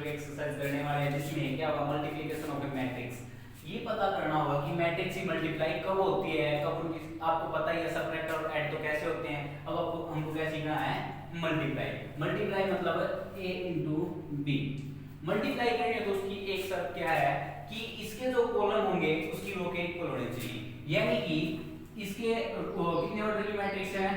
लोग एक्सरसाइज करने वाले हैं जिसमें क्या होगा मल्टीप्लिकेशन ऑफ ए मैट्रिक्स। ये पता करना होगा कि मैट्रिक्स की मल्टीप्लाई कब होती है, कब उनकी आपको पता ही है सबट्रैक्ट और ऐड तो कैसे होते हैं। अब आपको हमको क्या सीखना है मल्टीप्लाई। मल्टीप्लाई मतलब a इंटू बी। मल्टीप्लाई करेंगे तो उसकी एक शर्त क्या है कि इसके जो कॉलम होंगे उसकी रो के इक्वल होने चाहिए, यानी कि इसके कितने ऑर्डर की मैट्रिक्स है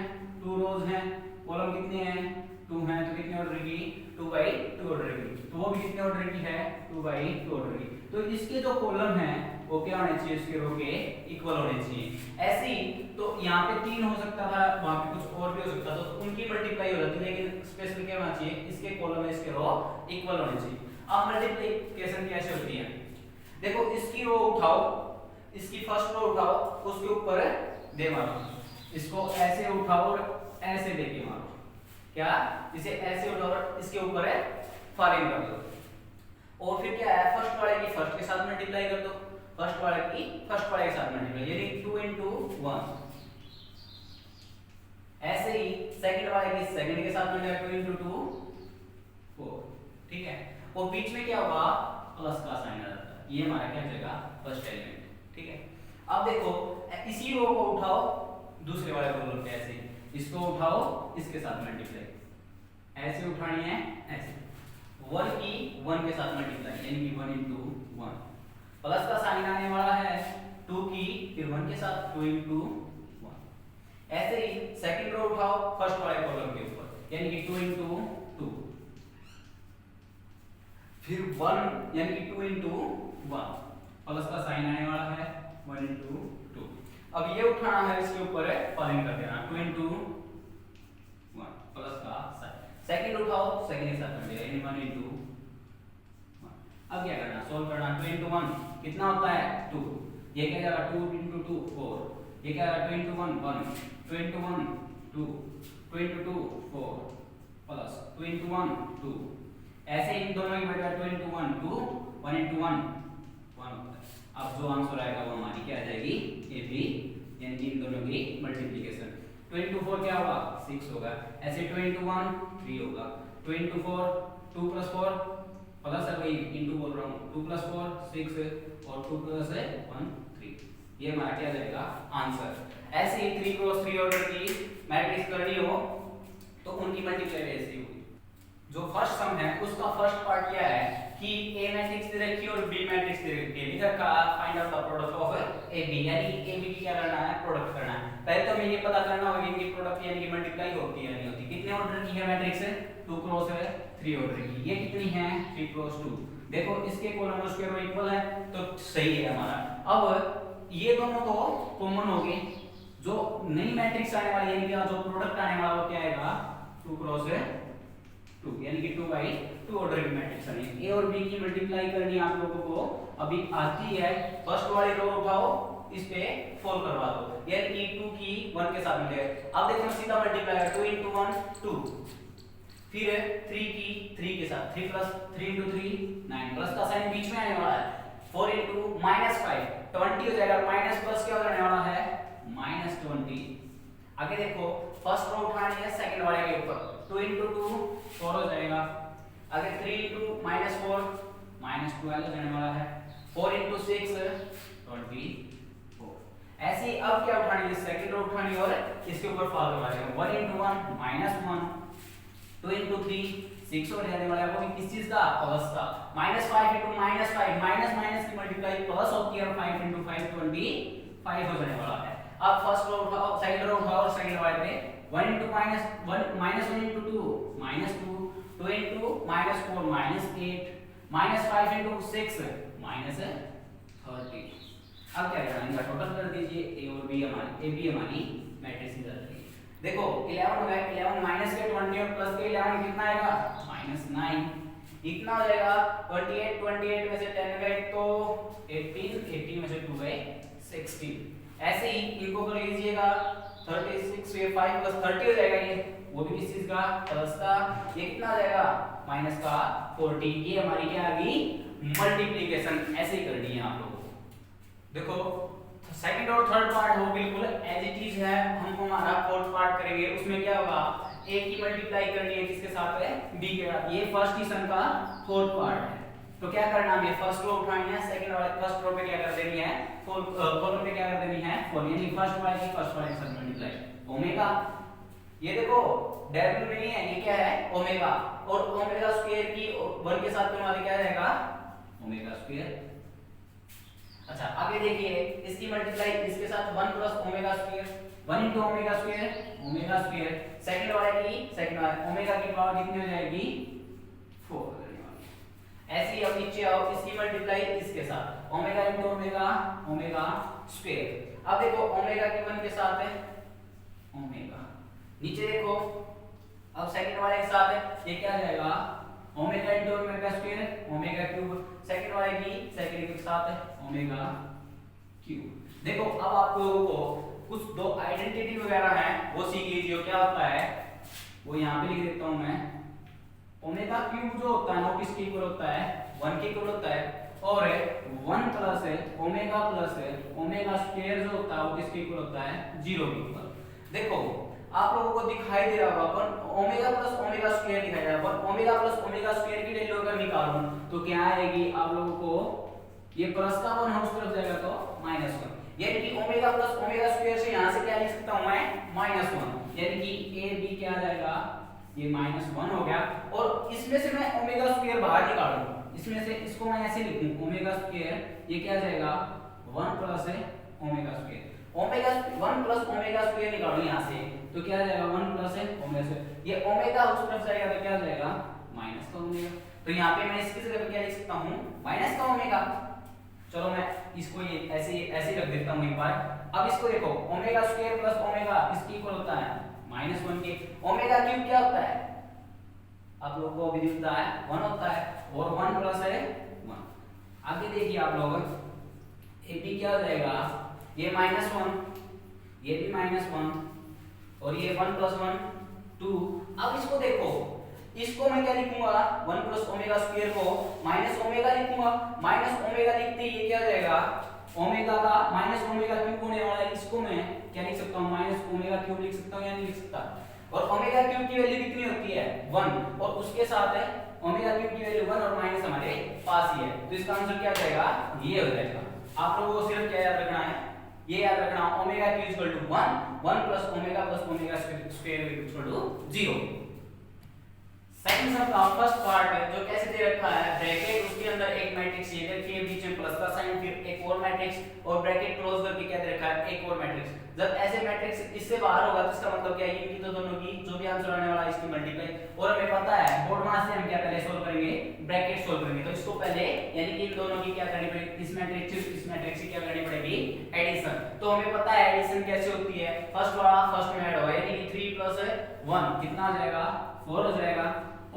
2 रोज हैं, कॉलम कितने हैं 2 हैं, तो कितने ऑर्डर की 2 बाई 2 ऑर्डर की, तो वो भी कितने ऑर्डर की है 2 बाई 2 ऑर्डर की। तो इसके जो कॉलम हैं वो क्या होने चाहिए इसके रो के इक्वल होने चाहिए। ऐसे ही तो यहाँ पे 3 हो सकता था, वहां पे कुछ और भी हो सकता था, तो उनकी मल्टीप्लाई हो जाती, लेकिन स्पेशल क्या होना चाहिए इसके कॉलम इसके रो इक्वल होने चाहिए। अब मल्टीप्लिकेशन कैसे होती है देखो, इसकी रो उठाओ, इसकी फर्स्ट रो उठाओ, उसके ऊपर दे मारो, इसको ऐसे उठाओ और ऐसे लेके मारो, क्या इसे ऐसे उठाओ और इसके ऊपर है फॉलोइंग कर दो, और फिर क्या है फर्स्ट वाले की फर्स्ट के साथ मल्टीप्लाई कर दो, फर्स्ट वाले की फर्स्ट वाले के साथ मल्टीप्लाई, यानी 2 into 1। ऐसे ही सेकंड वाले की सेकंड के साथ मल्टीप्लाई 2 into 2 4। ठीक है, और बीच में क्या होगा प्लस का साइन आ जाता है, ये हमारा क्या जाएगा फर्स्ट एलिमेंट। ठीक है, अब देखो इसी रो को उठाओ दूसरे वाले कॉलम पे, ऐसे इसको उठाओ इसके साथ मल्टीप्लाई, ऐसे उठानी है ऐसे 1 की 1 के साथ मल्टीप्लाई, यानी कि 1 into 1, प्लस का साइन आने वाला है 2 की फिर 1 के साथ 2 into 1। ऐसे ही सेकंड रो उठाओ फर्स्ट वाले कॉलम के ऊपर, यानी कि 2 into 2, फिर 1 यानी कि 2 into 1, प्लस का साइन आने वाला है 1 into 2। अब ये उठाना है इसके ऊपर है फॉलोइंग कर देना 2 into 1 प्लस का साइन, सेकंड उठाओ सेकंड के साथ मल्टीप्लाई यानी 1 into 1। अब क्या करना सॉल्व करना, 2 into 1 कितना होता है 2, ये क्या जाएगा 2 into 2 4, ये क्या है 2 into 1 1, 2 into 1 2, 2 into 2 4 plus 2 into 1 2। ऐसे इन दोनों की वैल्यू 2 into 1 2, 1 into 1 1 होता है। अब जो आंसर आएगा वो हमारी क्या आ जाएगी ए बी, यानी कि इन दोनों की मल्टीप्लिकेशन। 2 into 4 क्या होगा 6 होगा, ऐसे 2 into 1 3 होगा, 2 into 4 2 plus 4 प्लस है वही इंटू बोल रहा हूँ 2 plus 4 6 और 2 plus 1 3, ये हमारा क्या जाएगा आंसर। ऐसे ही 3 क्रॉस 3 ऑर्डर की मैट्रिक्स करनी हो तो उनकी मल्टीप्लाई ऐसे होगी। जो फर्स्ट सम है उसका फर्स्ट पार्ट क्या है कि ए मैट्रिक्स दे रखी है और बी मैट्रिक्स दे रखी है, इधर का find out the product of A B, यानी ए बी की क्या करना है प्रोडक्ट करना है। पहले तो हमें ये पता करना होगा कि प्रोडक्ट यानी कि मल्टीप्लाई होती है या नहीं होती। कितने ऑर्डर की है मैट्रिक्स 2 क्रॉस 3 ऑर्डर की, ये कितनी है 3 क्रॉस 2। देखो इसके कॉलम उसके रो इक्वल है तो सही है हमारा। अब ये दोनों तो कॉमन हो गए, जो नई मैट्रिक्स आने वाली यानी कि जो प्रोडक्ट आने वाला वो क्या आएगा 2 क्रॉस 2, यानी कि 2 बाई 2 ऑर्डर की मैट्रिक्स है। ए और बी की मल्टीप्लाई करनी आप लोगों को अभी आती है, फर्स्ट वाली रो उठाओ इस पे फॉल करवा दो, यानी कि 2 की 1 के साथ मिले। अब देखो सीधा मल्टीप्लाई 2 into 1 2, फिर 3 की 3 के साथ 3 plus 3 into 3 9, प्लस का साइन बीच में आने वाला है 4 into -5 20 हो जाएगा, माइनस प्लस क्या होने वाला है -20। आगे देखो फर्स्ट रो उठानी है सेकंड वाले के ऊपर, 2 into 2 4 हो जाएगा, आगे 3 into -4 -12 जाने वाला है, 4 into 6 24। ऐसे ही अब क्या उठानी है सेकंड रो उठानी और इसके ऊपर फॉलो करना है 1 into 1 -1, 2 into 3 6 हो जाने वाला है, वो भी किस चीज का प्लस का, -5 into -5 माइनस माइनस की मल्टीप्लाई प्लस होती है और 5 into 5 25 हो जाने वाला है। अब फर्स्ट रो उठाओ सेकंड रो उठाओ और सेकंड वाले पे 1 into -1 into 2 -2, 2 into -4 -8, -5 into 6 -30। अब क्या करना है इनका टोटल कर दीजिए, ए और बी हमारी ए बी हमारी मैट्रिक्स इधर रखिए। देखो 11 हो गया, 11 माइनस के 20 और प्लस के 11 कितना आएगा -9, इतना हो जाएगा 28 में से 10 गए तो 18 में से 2 गए 16। ऐसे ही इनको कर लीजिएगा 36 ये 5 plus 30 हो जाएगा, ये वो भी किस चीज का प्लस का, ये कितना आ जाएगा माइनस का 40। ये हमारी क्या आ गई मल्टीप्लिकेशन, ऐसे ही करनी है आप लोगों को। देखो सेकंड और थर्ड पार्ट हो बिल्कुल एज इट इज है, हमको हमारा फोर्थ पार्ट करेंगे, उसमें क्या होगा ए की मल्टीप्लाई करनी है किसके साथ है, बी के साथ। ये फर्स्ट इक्वेशन का फोर्थ पार्ट है। तो क्या करना है, फर्स्ट रो उठानी है, सेकंड वाले फर्स्ट रो पे क्या कर देनी है, कॉलम पे क्या कर देनी है, 4, यानी फर्स्ट वाले की फर्स्ट वाले के साथ मल्टीप्लाई ओमेगा। ये देखो w नहीं है, ये क्या है ओमेगा, और ओमेगा स्क्वायर की 1 के साथ करने वाले क्या रहेगा ओमेगा स्क्वायर। अच्छा आगे देखिए, इसकी मल्टीप्लाई इसके साथ 1 plus omega square, 1 into omega square, second वाले की सेकंड वाले ओमेगा की पावर कितनी हो जाएगी 4 करने वाली। ऐसे ही अब नीचे आओ, इसकी मल्टीप्लाई इसके साथ ओमेगा into ओमेगा स्क्वायर। अब देखो ओमेगा की 1 के साथ है ओमेगा, नीचे देखो अब सेकंड वाले के साथ है, ये क्या आ जाएगा omega into omega square omega cube, second वाले की सेकंड के साथ है ओमेगा क्यूब। देखो अब आप लोगों को कुछ दो आइडेंटिटी वगैरह हैं वो सीख लीजिए। क्या होता है वो यहाँ पे लिख देता हूं मैं, ओमेगा क्यूब जो होता है वो किसके इक्वल होता है 1 के इक्वल होता है, और 1 प्लस ओमेगा स्क्वायर जो होता है वो किसके इक्वल होता है 0 के इक्वल। देखो आप लोगों को दिखाई दे रहा होगा ओमेगा प्लस ओमेगा स्क्वायर दिखाई दे रहा है, ओमेगा प्लस ओमेगा स्क्वायर की वैल्यू अगर निकालूं तो क्या आएगी, आप लोगों को ये प्लस का 1 उस तरफ जाएगा तो -1, यानी कि ओमेगा प्लस ओमेगा स्क्वायर से यहां से क्या लिख सकता हूं मैं -1, यानी कि ए बी क्या आ जाएगा ये -1 हो गया। और इसमें से मैं ओमेगा स्क्वायर बाहर निकालूं, इसमें से इसको मैं ऐसे लिखूं ओमेगा स्क्वायर, ये क्या आ जाएगा 1 plus omega square, omega 1 plus omega square निकालो यहां से तो क्या आ जाएगा 1 प्लस ओमेगा स्क्वायर, ये ओमेगा उस तरफ जाएगा तो क्या आ जाएगा माइनस का ओमेगा। तो यहां पे मैं इसकी जगह पे क्या लिख सकता हूं माइनस का ओमेगा। चलो मैं इसको ये ऐसे रख देता हूं एक बार। अब इसको देखो ओमेगा स्क्वायर प्लस ओमेगा इसकी इक्वल होता है -1 के, ओमेगा क्यूब क्या होता है आप लोगों को अभी दिखता है 1 होता है, और 1 प्लस 1। आगे देखिए आप लोग ए बी क्या हो जाएगा ये -1, ये भी -1, और ये 1 प्लस 1 2। अब इसको देखो, इसको मैं क्या लिखूंगा 1 प्लस ओमेगा स्क्वायर को माइनस ओमेगा लिखूंगा, माइनस ओमेगा लिखते ही ये क्या हो जाएगा ओमेगा का माइनस ओमेगा क्यूब होने वाला है, इसको मैं क्या लिख सकता हूं माइनस ओमेगा क्यूब लिख सकता हूं या नहीं लिख सकता। और ओमेगा क्यूब की वैल्यू कितनी होती है 1, और उसके साथ है ओमेगा क्यूब की वैल्यू 1 और माइनस हमारे पास ही है, तो इसका आंसर क्या जाएगा ये हो जाएगा। आप लोगों को सिर्फ क्या याद रखना है, ये याद रखना omega Q equal to 1 plus omega square equal to 0। Second सब का फर्स्ट पार्ट है जो कैसे दे रखा है ब्रैकेट, उसके अंदर एक मैट्रिक्स ये देखिए बीच में प्लस का साइन, फिर एक और मैट्रिक्स, और ब्रैकेट क्लोज करके क्या दे रखा है एक और मैट्रिक्स। जब ऐसे मैट्रिक्स इससे बाहर होगा तो इसका मतलब क्या है इनकी तो दोनों की जो भी आंसर आने वाला है इसकी मल्टीप्लाई, और हमें पता है बोर्ड मास से हम क्या पहले सोल्व करेंगे ब्रैकेट सोल्व करेंगे, तो इसको पहले यानी कि इन दोनों की क्या करनी पड़ेगी इस मैट्रिक्स की क्या करनी पड़ेगी एडिशन। तो हमें पता है एडिशन कैसे होती है, फर्स्ट वाला फर्स्ट में ऐड होगा यानी कि 3 प्लस 1 कितना आ जाएगा 4 हो जाएगा,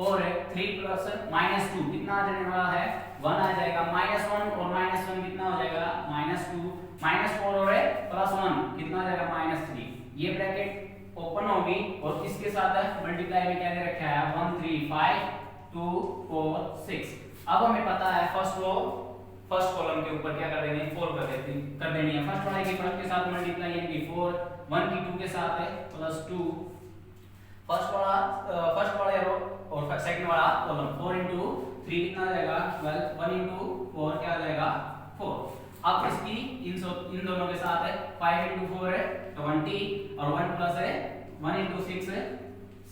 और 3 प्लस -2 कितना आ जाने वाला है 1 आ जाएगा, -1 और -1 कितना हो जाएगा -2, -4 और +1 कितना आ जाएगा -3। ये ब्रैकेट ओपन होगी और इसके साथ मल्टीप्लाई में क्या दे रखा है 1 3 5 2 4 6। अब हमें पता है फर्स्ट रो फर्स्ट कॉलम के ऊपर क्या कर देनी है 4 कर देनी है, फर्स्ट वाले की फर्स्ट के साथ मल्टीप्लाई यानी 4, 1 की 2 के साथ है +2, फर्स्ट वाला रो और सेकंड वाला कॉलम 4 into 3 कितना आ जाएगा 12, 1 into 4 क्या आ जाएगा 4। अब इसकी इन दोनों के साथ है 5 into 4 है 20, और 1 प्लस है 1 into 6 है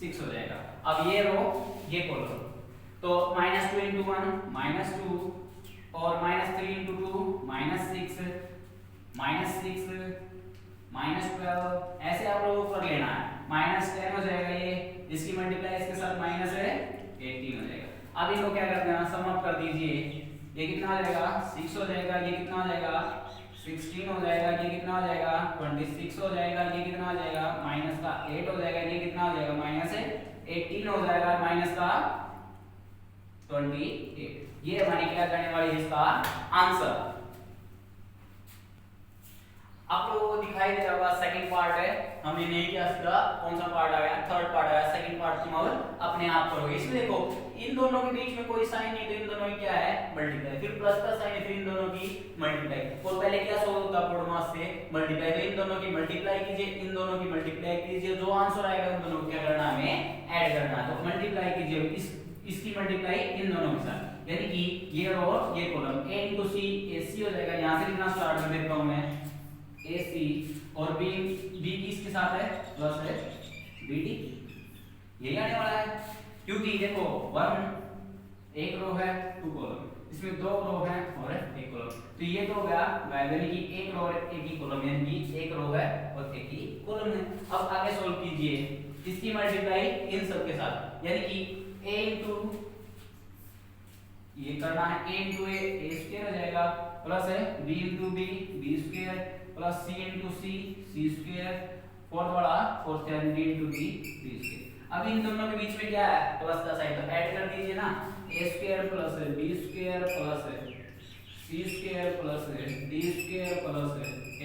6 हो जाएगा। अब ये रो ये कॉलम तो -2 into 1 -2, और -3 into 2 -6, -12, ऐसे आप लोगों को कर लेना है। -10 हो जाएगा, ये इसकी मल्टीप्लाई इसके साथ -18 हो जाएगा। अब इनको क्या करते हैं सम अप कर दीजिए, ये कितना हो जाएगा 6 हो जाएगा, ये कितना हो जाएगा 16 हो जाएगा, ये कितना हो जाएगा 26 हो जाएगा, ये कितना हो जाएगा -8 हो जाएगा, ये कितना हो जाएगा -18 हो जाएगा, -28। ये हमारी क्या करने वाली है इसका आंसर। आप लोगों को दिखाई दे रहा होगा सेकंड पार्ट है, हमने नहीं किया सीधा कौन सा पार्ट आ गया, थर्ड पार्ट आया, सेकंड पार्ट तुम और अपने आप करोगे। इसमें देखो इन दोनों के बीच में कोई साइन नहीं, तो इन दोनों की क्या है मल्टीप्लाई, फिर प्लस का साइन है, फिर इन दोनों की मल्टीप्लाई, और पहले क्या सोल्व होता है प्रोडमास से मल्टीप्लाई, तो इन दोनों की मल्टीप्लाई कीजिए, इन दोनों की मल्टीप्लाई कीजिए, जो आंसर आएगा उन दोनों को क्या करना है हमें ऐड करना है, तो मल्टीप्लाई कीजिए इसकी मल्टीप्लाई इन दोनों के साथ, यानी कि ये रो ये column a into c ac हो जाएगा, यहां से लिखना स्टार्ट कर देता हूं मैं AC, और B किसके साथ है प्लस है BD, यही आने वाला है, क्योंकि देखो वन एक रो है टू कॉलम, इसमें दो रो है और एक कॉलम, तो ये तो हो गया यानी कि एक रो और एक ही कॉलम, यानी कि एक रो है और एक ही कॉलम है। अब आगे सोल्व कीजिए इसकी मल्टीप्लाई इन सब के साथ, यानी कि a into ये करना है a into a स्क्वायर हो जाएगा, प्लस है b into b square, plus c into c square, fourth वाला फोर्थ क्या d into d स्क्वायर। अब इन दोनों के बीच में क्या है प्लस का साइन, तो ऐड कर दीजिए ना, a square plus b square plus c square plus d square plus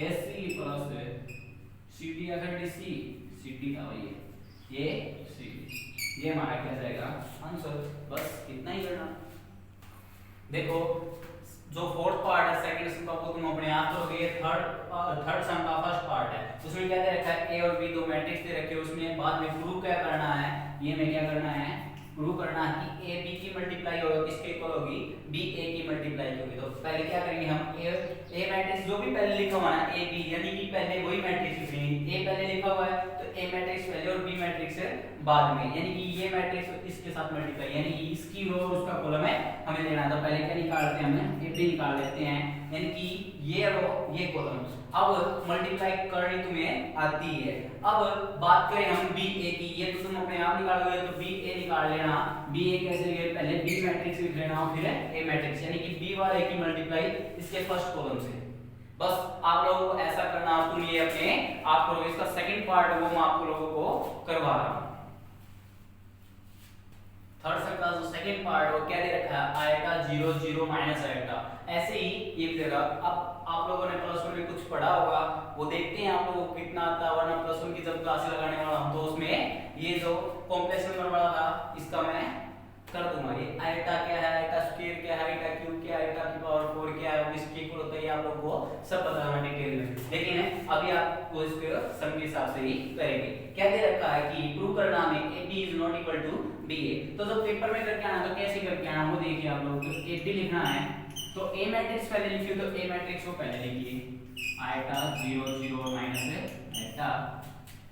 ac plus cd अगर dc cd का वही है ये cd, ये हमारा क्या जाएगा आंसर, बस इतना ही करना। देखो जो फोर्थ पार्ट है सेकंड सम का वो तुम अपने आप करोगे, थर्ड सम का फर्स्ट पार्ट है, उसमें क्या दे रखा है a और b दो मैट्रिक्स दे रखे हैं, उसमें बाद में प्रूव क्या करना है, ये में क्या करना है प्रूव करना है कि a b की मल्टीप्लाई होगी किसके इक्वल होगी, b a की मल्टीप्लाई होगी। तो पहले क्या करेंगे हम a मैट्रिक्स जो भी पहले लिखा हुआ है a b, यानी कि पहले वही मैट्रिक्स लिखेंगे, a पहले लिखा हुआ है तो a मैट्रिक्स पहले और b मैट्रिक्स बाद में, यानी कि ये मैट्रिक्स इसके साथ मल्टीप्लाई, यानी कि इसकी रो और उसका कॉलम है हमें लेना है, तो पहले क्या निकालते हैं हम a b निकाल लेते हैं, यानी कि ये रो ये कॉलम, अब मल्टीप्लाई करनी तुम्हें आती है। अब बात करें हम बी ए की, ये तो तुम अपने आप निकालोगे, तो बी ए निकाल लेना, बी ए कैसे लिखे पहले बी मैट्रिक्स लिख लेना और फिर ए मैट्रिक्स, यानी कि बी वाले की मल्टीप्लाई इसके फर्स्ट कॉलम से, बस आप लोगों को ऐसा करना, तुम ये अपने आप करोगे। इसका सेकंड पार्ट वो मैं आप लोगों को करवा रहा हूं। थर्ड सम का जो सेकंड पार्ट वो क्या दे रखा है आएगा 0 0 माइनस आएगा, ऐसे ही ये देगा। अब आप लोगों ने प्लस वन में कुछ पढ़ा होगा, वो देखते हैं आप लोगों को कितना आता है, वरना प्लस वन की जब क्लास लगाने वाला हूं तो उसमें ये जो कॉम्प्लेक्स नंबर वाला था इसका मैं कर दूंगा, ये आयटा क्या है, आयटा स्क्वायर क्या है, आयटा क्यूब क्या है, आयटा की पावर 4 क्या है, इसके इक्वल होता है, ये आप लोगों को सब बताना डिटेल में, लेकिन अभी आप वो इसके सम के हिसाब से ही करेंगे। क्या दे रखा है कि प्रूव करना में AB is not equal to BA, तो जब पेपर में करके आना तो कैसे करके आना वो देखिए आप लोग, तो AB लिखना है तो A मैट्रिक्स पहले लिखिए, तो A मैट्रिक्स को पहले लिखिए आयटा 0 0 माइनस आयटा,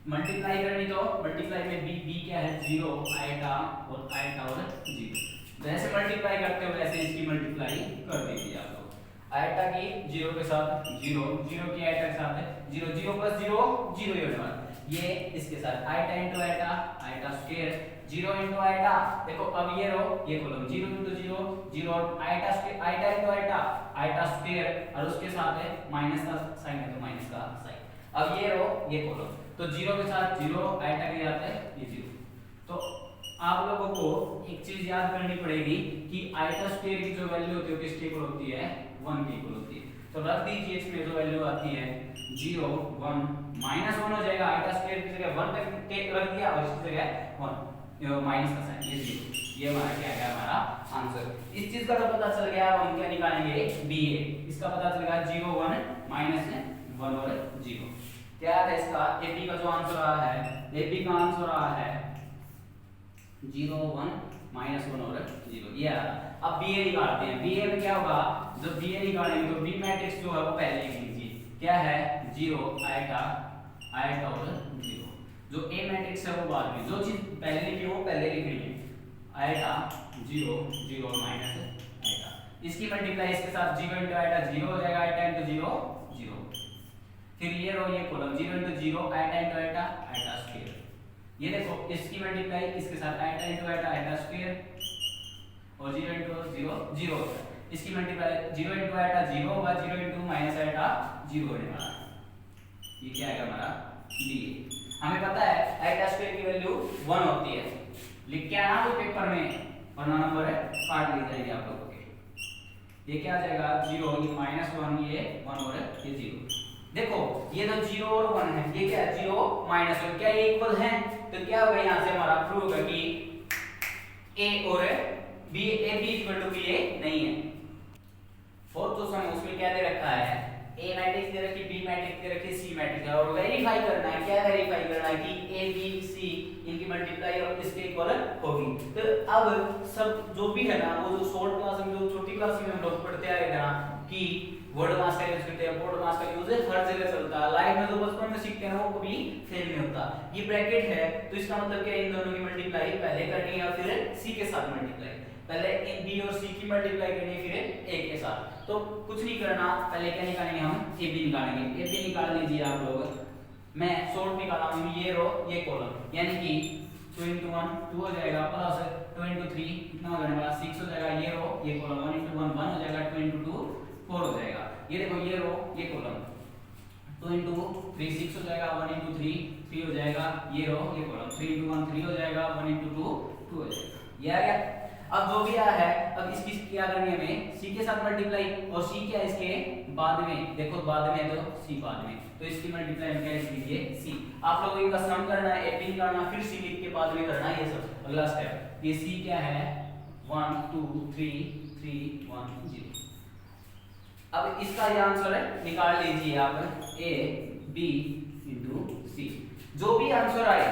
मल्टीप्लाई करनी तो मल्टीप्लाई में b क्या है 0 आयटा और आयटा और 0, जैसे मल्टीप्लाई करते हो वैसे इसकी मल्टीप्लाई कर दीजिए आप लोग, आयटा की 0 के साथ 0 0 की आयटा के साथ है 0 0 प्लस 0 0 ही होने वाला, ये इसके साथ eta into eta eta square 0 into eta, देखो अब ये रो ये कॉलम 0 इनटू 0 0 और eta square eta into eta eta square और उसके साथ है माइनस का साइन है तो माइनस का साइन, अब ये रो ये कॉलम, तो 0 के साथ 0 आयटा के साथ है ये 0। तो आप लोगों को एक चीज याद करनी पड़ेगी कि आयटा स्क्वायर की जो वैल्यू होती है किसके इक्वल होती है 1 के इक्वल होती है, तो रख दीजिए इसमें जो वैल्यू आती है 0 1 माइनस 1 हो जाएगा, आयटा स्क्वायर की जगह 1 तक रख दिया और इसकी जगह 1 माइनस का साइन ये 0, ये हमारा क्या है हमारा आंसर। इस चीज का तो पता चल गया, अब हम क्या निकालेंगे BA, इसका पता चल गया 0 1 माइनस 1 और 0, क्या है इसका AB का जो आंसर रहा है, AB का आंसर रहा है 0 1 माइनस 1 और 0, ये आ रहा। अब BA निकालते हैं, BA में क्या होगा, जब BA निकालेंगे तो B मैट्रिक्स जो है वो पहले लिख लीजिए, क्या है 0 आयटा आयटा और 0, जो A मैट्रिक्स है वो बाद में, जो चीज पहले लिखी है वो पहले लिखनी है, आयटा 0 0 माइनस आयटा, इसकी मल्टीप्लाई इसके साथ 0 इनटू आयटा 0 हो जाएगा, आयटा इनटू 0 0, फिर ये रो ये column 0 into 0 eta into eta eta square, ये देखो इसकी मल्टीप्लाई इसके साथ eta into eta eta square और 0 इनटू 0 0 होता है, इसकी मल्टीप्लाई 0 इनटू आयटा 0 होगा, 0 इनटू माइनस आयटा 0 होने वाला है, ये क्या आएगा हमारा B। हमें पता है आयटा स्क्वायर की वैल्यू 1 होती है, लिख के आना तो पेपर में, वरना नंबर है काट ली जाएगी आप लोगों के, ये क्या आ जाएगा 0 ये माइनस 1 ये 1 और ये 0। देखो ये तो 0 और 1 है, ये क्या है 0 माइनस 1, क्या ये इक्वल है? तो क्या होगा यहाँ से हमारा प्रूव होगा कि a और b a b equal to b a नहीं है। फोर्थ क्वेश्चन उसमें क्या दे रखा है, a मैट्रिक्स दे रखी, b मैट्रिक्स दे रखी, c मैट्रिक्स है और वेरीफाई करना है, क्या वेरीफाई करना है कि a b c इनकी मल्टीप्लाई और इसके इक्वल होगी। तो अब सब जो भी है ना, वो जो शॉर्ट क्लास में जो छोटी क्लास में हम लोग पढ़ते आए थे ना कि वर्ड मास का यूज करते हैं, बोर्ड मास का यूज हर जगह चलता है, लाइफ में जो बचपन में सीखते हैं वो कभी फेल नहीं होता। ये ब्रैकेट है तो इसका मतलब क्या, इन दोनों की मल्टीप्लाई पहले करनी है और फिर c के साथ मल्टीप्लाई, पहले इन b और c की मल्टीप्लाई करनी है फिर a के साथ। तो कुछ नहीं करना, पहले क्या निकालेंगे हम, ab निकालेंगे। ab निकाल लीजिए आप लोग, मैं शॉर्ट निकाला हूं, ये रो ये कॉलम, यानी कि 2 into 1 2 हो जाएगा, प्लस 2 into 3 कितना हो जाने वाला 6 हो जाएगा, ये रो ये कॉलम 1 into 1 1 हो जाएगा, 2 into 2 4 हो जाएगा। ये देखो ये रो ये कॉलम 2 into 3 6 हो जाएगा, 1 into 3 3 हो जाएगा, ये रो ये कॉलम 3 into 1 3 हो जाएगा, 1 into 2 2 हो जाएगा। ये आ गया। अब जो भी आया है, अब इसकी क्या करनी है हमें, c के साथ मल्टीप्लाई, और c क्या है इसके बाद में, देखो बाद में है तो c बाद में, तो इसकी मल्टीप्लाई में क्या लिख लीजिए c। आप लोगों को इनका सम करना है, ab निकालना, फिर c लिख के बाद में करना है ये सब अगला स्टेप। ये c क्या है 1 2 3 3 1 0। अब इसका ये आंसर है, निकाल लीजिए आप a b into c। जो भी आंसर आए,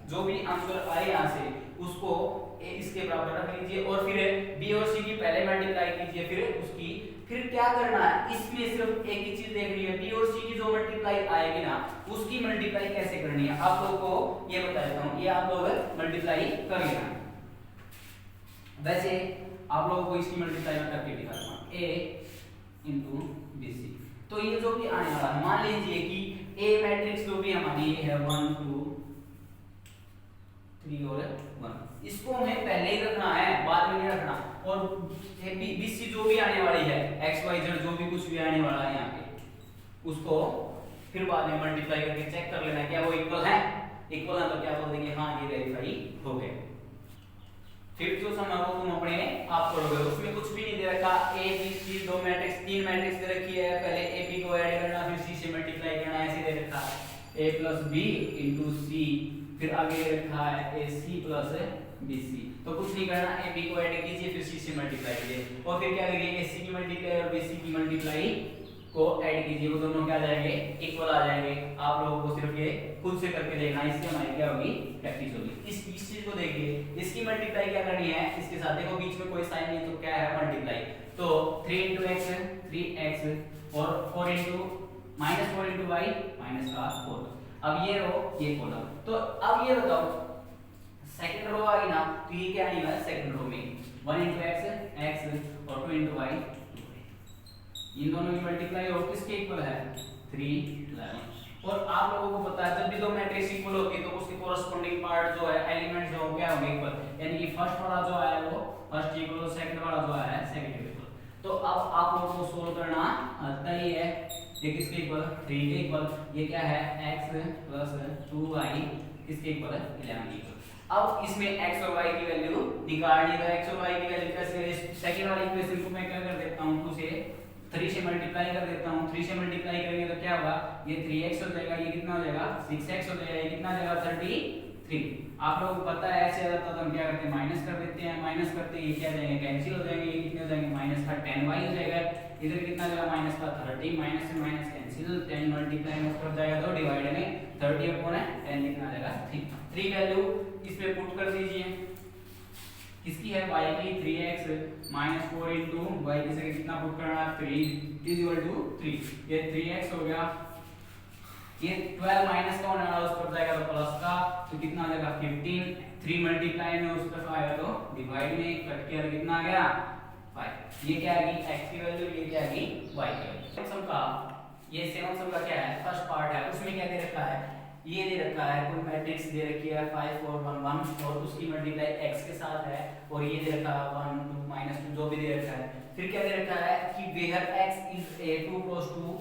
जो भी आंसर आए यहाँ से उसको a इसके बराबर रख लीजिए और फिर b और c की पहले मल्टीप्लाई कीजिए, फिर उसकी, फिर क्या करना है, इसमें सिर्फ एक ही चीज देखनी है, b और c की जो मल्टीप्लाई आएगी ना उसकी मल्टीप्लाई कैसे करनी है, आप लोगों को ये बता देता हूँ, ये आप लोग मल्टीप्लाई कर लेना। वैसे आप लोगों को इसकी मल्टीप्लाई में करके दिखाता हूँ, a into bc। तो ये जो भी आने वाला है, मान लीजिए कि a मैट्रिक्स जो भी हमारी ये है 1 2 3 और 1, इसको हमें पहले ही रखना है, बाद में नहीं रखना। और bc जो भी आने वाली है, x y z जो भी कुछ भी आने वाला है यहाँ पे, उसको फिर बाद में मल्टीप्लाई करके चेक कर लेना क्या वो इक्वल है। इक्वल है तो क्या बोल देंगे, हाँ ये वेरीफाई हो गए। फिफ्थ जो सम है वो तुम अपने आप करोगे, उसमें कुछ भी नहीं दे रखा, a b c दो मैट्रिक्स तीन मैट्रिक्स दे रखी है, पहले a b को ऐड करना फिर c से मल्टीप्लाई करना, ऐसे दे रखा है a plus b into c, फिर आगे दे रखा है a c plus b c। तो कुछ नहीं करना, a b को ऐड कीजिए फिर c से मल्टीप्लाई कीजिए और फिर क्या करिए a c की मल्टीप्लाई और b c की मल्टीप्लाई को ऐड कीजिए, वो दोनों क्या आ जाएंगे, इक्वल आ जाएंगे। आप लोगों को सिर्फ ये खुद से करके देखना, इससे हमारी क्या होगी, प्रैक्टिस होगी। इस चीज को देखिए, इसकी मल्टीप्लाई क्या करनी है इसके साथ, देखो बीच में कोई साइन नहीं तो क्या है मल्टीप्लाई, तो 3 into x 3x और 4 into -4 into y -4। अब ये रो ये कॉलम, तो अब ये बताओ सेकंड रो आ गई ना, तो ये क्या आएगा सेकंड रो में 1 into x और 2 into y, इन दोनों की मल्टीप्लाई और किसके इक्वल है 3 11। और आप लोगों को पता है जब भी दो मैट्रिक्स इक्वल होती है तो उसके कोरस्पोंडिंग पार्ट जो है एलिमेंट जो क्या होंगे इक्वल, यानी कि फर्स्ट वाला जो आया वो फर्स्ट इक्वल और सेकंड वाला जो आया है सेकंड इक्वल। तो अब आप लोगों को सोल्व करना आता ही है, ये किसके इक्वल 3 के इक्वल, ये क्या है x plus 2y किसके इक्वल है 11 के इक्वल। अब इसमें x और y की वैल्यू निकालनी है, तो x और y की वैल्यू कैसे, सेकंड वाली इक्वेशन को मैं क्या कर देता हूं 2 से 3 से मल्टीप्लाई कर देता हूं, 3 से मल्टीप्लाई करेंगे तो क्या होगा, ये 3x हो जाएगा, ये कितना हो जाएगा 6x हो जाएगा, ये कितना हो जाएगा 33। आप लोगों को पता है ऐसे आ जाता तो हम क्या करते हैं माइनस कर देते हैं, माइनस करते ही क्या जाएंगे कैंसिल हो जाएंगे, ये कितने हो जाएंगे माइनस का 10y हो जाएगा, इधर कितना जाएगा माइनस का 30, माइनस से माइनस कैंसिल, 10 मल्टीप्लाई में कर जाएगा तो डिवाइड में 30 अपॉन 10 कितना आ जाएगा 3 वैल्यू इसमें पुट कर दीजिए, किसकी है y की 3x माइनस 4 इंटू y की से कितना पुट करना 3 इज इक्वल टू 3, ये 3x हो गया, ये 12 माइनस का होने वाला उस पर जाएगा तो प्लस का, तो कितना आ जाएगा 15, 3 मल्टीप्लाई में उस तरफ आएगा तो डिवाइड में कट किया तो कितना आ गया 5। ये क्या आएगी x की वैल्यू, ये क्या आएगी y की वैल्यू। सम का ये सेवन सम का क्या है फर्स्ट पार्ट है, उसमें क्या दे रखा है, ये दे रखा है कोई मैट्रिक्स दे रखी है 5 4 1 1 और उसकी मल्टीप्लाई x के साथ है, और ये दे रखा है 1 2 -2 जो भी दे रखा है। फिर क्या दे रखा है कि where x is a 2 cross 2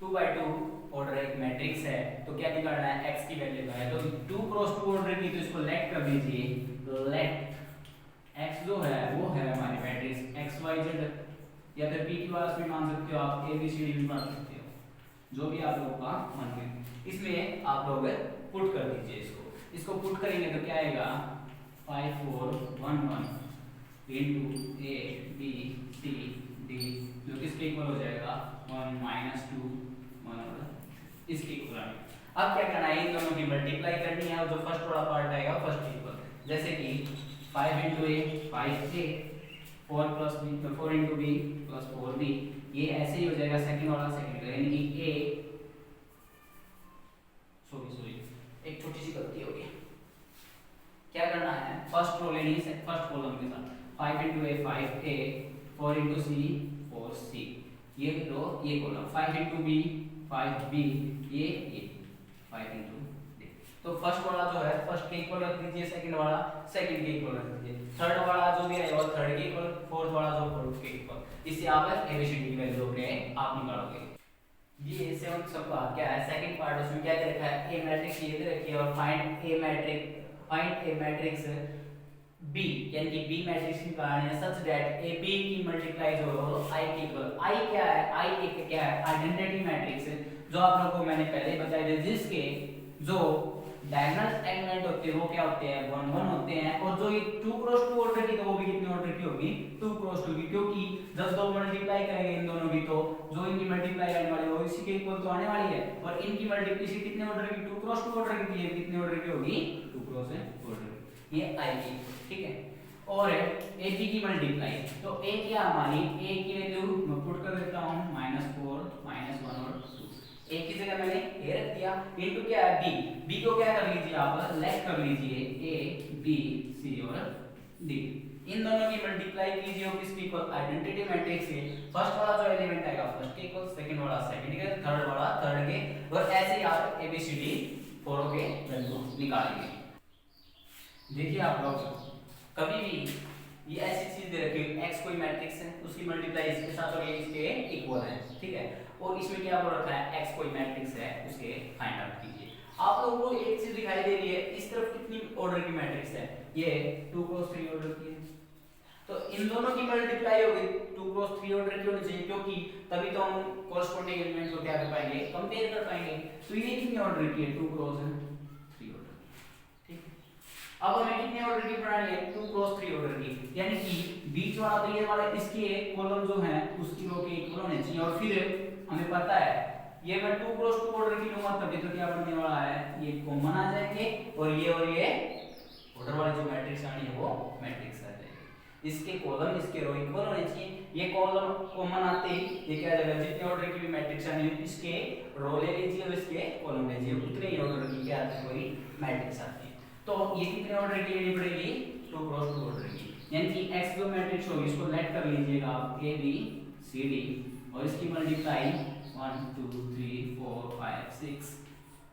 2 by 2 order एक मैट्रिक्स है, तो क्या निकालना है x की वैल्यू का है, तो 2 क्रॉस 2 ऑर्डर की, तो इसको लेट कर दीजिए, लेट x जो है वो है हमारी मैट्रिक्स x y z, या फिर p q r भी मान सकते हो आप, a b c d भी मान सकते हो। जो भी आप लोग का मन करे इसमें आप लोग पुट कर दीजिए। इसको पुट करेंगे तो क्या आएगा 5 4 1 1 into A B C D, जो किसके इक्वल हो जाएगा 1 -2 1 और इसके इक्वल। अब क्या करना है, इन दोनों की मल्टीप्लाई करनी है और जो फर्स्ट वाला पार्ट आएगा फर्स्ट इक्वल, जैसे कि 5 into A 5a 4 plus B 4 into B plus 4b, ये ऐसे ही हो जाएगा सेकंड वाला सेकंड का, यानी कि a सॉरी एक छोटी सी गलती हो गई। क्या करना है, फर्स्ट रो लेनी है फर्स्ट कॉलम के साथ, 5 into A 5a 4 into C 4c, ये रो ये कॉलम, 5 इंटू बी 5b, ये 5 इंटू डी। तो फर्स्ट वाला जो है फर्स्ट के इक्वल रख दीजिए, सेकंड वाला सेकंड के इक्वल रख दीजिए, थर्ड वाला जो भी रहेगा थर्ड के इक्वल, फोर्थ वाला जो फोर्थ के इक्वल। इससे आप एबीसीडी की वैल्यू अपने आप निकालोगे। ये 7th सब का क्या है, सेकंड पार्ट, उसमें क्या दे रखा है, ए मैट्रिक्स ये दे रखी है और फाइंड ए मैट्रिक्स बी, यानी कि बी मैट्रिक्स की कहानी है सच दैट ए बी की मल्टीप्लाई जो हो आई के इक्वल। आई क्या है, आई एक क्या है, आइडेंटिटी मैट्रिक्स है, जो आप लोगों को मैंने पहले ही बताया था, जिसके जो डायगोनल एलिमेंट होते हैं वो क्या होते हैं 1 1 होते हैं, और जो ये 2 क्रॉस 2 ऑर्डर की, तो वो भी कितने ऑर्डर की होगी 2 क्रॉस 2 की, क्योंकि जब दो मल्टीप्लाई करेंगे इन दोनों की तो जो इनकी मल्टीप्लाई आने वाली है वो इसी के इक्वल तो आने वाली है, और इनकी मल्टीप्लिसिटी कितने ऑर्डर की 2 क्रॉस 2 ऑर्डर की है, कितने ऑर्डर की होगी 2 क्रॉस 2 ऑर्डर की, ये आई की, ठीक है। और ए बी की मल्टीप्लाई, तो ए क्या हमारी, ए की वैल्यू मैं पुट कर देता हूं -4 -1 और 2, ए की जगह मैंने ए रख दिया, इनटू क्या है बी, बी को क्या कर लीजिए आप लेफ्ट कर लीजिए, ए बी सी और डी, इन दोनों की मल्टीप्लाई कीजिए और किसकी इक्वल, आइडेंटिटी मैट्रिक्स के फर्स्ट वाला जो एलिमेंट आएगा फर्स्ट के इक्वल, सेकंड वाला सेकंड के, थर्ड वाला थर्ड के, और ऐसे ही आप एबीसीडी फोरों के वैल्यू निकालेंगे। देखिए आप लोग कभी भी ये ऐसी चीज दे रखी है, x कोई मैट्रिक्स है, उसकी मल्टीप्लाई इसके साथ और ये इसके इक्वल है, ठीक है, और इसमें क्या बोल रखा है x कोई मैट्रिक्स है, उसके फाइंड आउट कीजिए। आप लोगों को एक चीज दिखाई दे रही है, इस तरफ कितनी ऑर्डर की मैट्रिक्स है, ये 2 क्रॉस 3 ऑर्डर की है, तो इन दोनों की मल्टीप्लाई होगी 2 क्रॉस 3 ऑर्डर की होनी चाहिए, क्योंकि तभी तो हम कोरस्पोंडिंग एलिमेंट को क्या कर पाएंगे, कंपेयर कर पाएंगे। तो ये कितनी ऑर्डर की है 2 क्रॉस 3 ऑर्डर, ठीक है। अब हमें कितने ऑर्डर की बनानी है 2 क्रॉस 3 ऑर्डर की, यानी कि बीच वाला तो ये वाला इसके कॉलम जो है उसकी रो के इक्वल होने चाहिए, और फिर हमें पता है ये मैं 2 क्रॉस 2 ऑर्डर की लूंगा तभी तो क्या बनने वाला है, ये कॉमन आ जाएंगे, और ये ऑर्डर वाली जो मैट्रिक्स आनी है वो मैट्रिक्स आ जाएगी, इसके कॉलम इसके रो इक्वल होने चाहिए, ये कॉलम कॉमन आते ही ये क्या आ जाएगा, जितने ऑर्डर की भी मैट्रिक्स आनी है इसके रो ले लीजिए और इसके कॉलम ले लीजिए, उतने ही ऑर्डर की क्या आती है कोई मैट्रिक्स आती है। तो ये कितने ऑर्डर की लेनी पड़ेगी 2 क्रॉस 2 ऑर्डर की, यानी कि x जो मैट्रिक्स होगी इसको लेट कर लीजिएगा आप a b c d, और इसकी मल्टीप्लाई 1 2 3 4 5 6,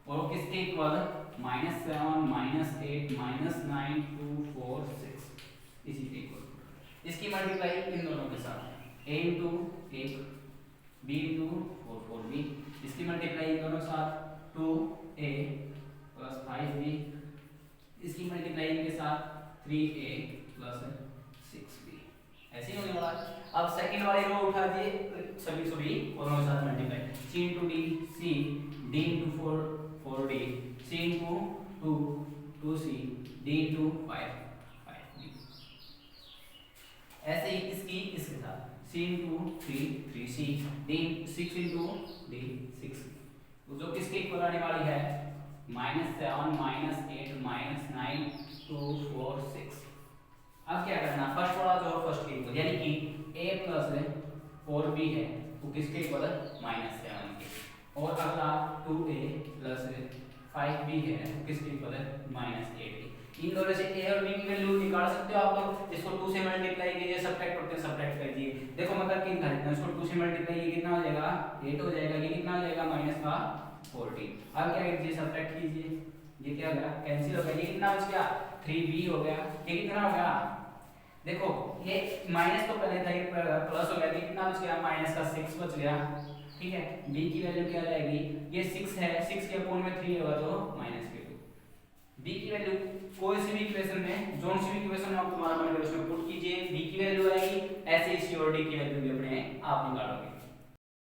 और किसके इक्वल -7 -8 -9 2 4 6, इसी के इक्वल। इसकी मल्टीप्लाई इन दोनों के साथ a into 1 b into 4 4b, इसकी मल्टीप्लाई इन दोनों के साथ 2a प्लस 5b, इसकी मल्टीप्लाई इनके साथ 3a प्लस 6b, ऐसे ही होने वाला है। अब सेकंड वाली रो उठा दिए, सभी कॉलम के साथ multiply, c into d c, d into 4 4d, c into 2 2c, d into 5 5d, ऐसे ही इसकी इसके साथ c into 3 3c, d 6 into d 6, तो जो किसके इक्वल आने वाली है -7 -8 -9 2 4 6। अब क्या करना, फर्स्ट वाला जो फर्स्ट के इक्वल, यानी कि a प्लस 4b है वो किसके इक्वल है -7 के, और अगला 2a प्लस 5b है वो किसके इक्वल है -8 के। इन दोनों से a और b की वैल्यू निकाल सकते हो आप लोग, इसको 2 से मल्टीप्लाई कीजिए, सब्ट्रैक्ट करते हैं सब्ट्रैक्ट कीजिए, देखो मैं करके दिखा देता हूं, इसको 2 से मल्टीप्लाई ये कितना हो जाएगा 8 हो जाएगा, ये कितना हो जाएगा -14। अब क्या कीजिए सब्ट्रैक्ट कीजिए, ये क्या हो गया कैंसिल हो गया, ये कितना बच गया 3b हो गया, ये कितना हो गया, देखो ये माइनस तो पहले था, ये प्लस हो गया, ये कितना बच गया -6 बच गया, ठीक है। b की वैल्यू क्या जाएगी, ये 6 है, 6 के अपोन में 3 होगा तो -2। b की वैल्यू कोई सी भी इक्वेशन में, जोन सी भी इक्वेशन में आप तुम्हारा मन करे उसमें पुट कीजिए, b की वैल्यू आएगी, ऐसे ही c और d की वैल्यू भी अपने आप निकालोगे।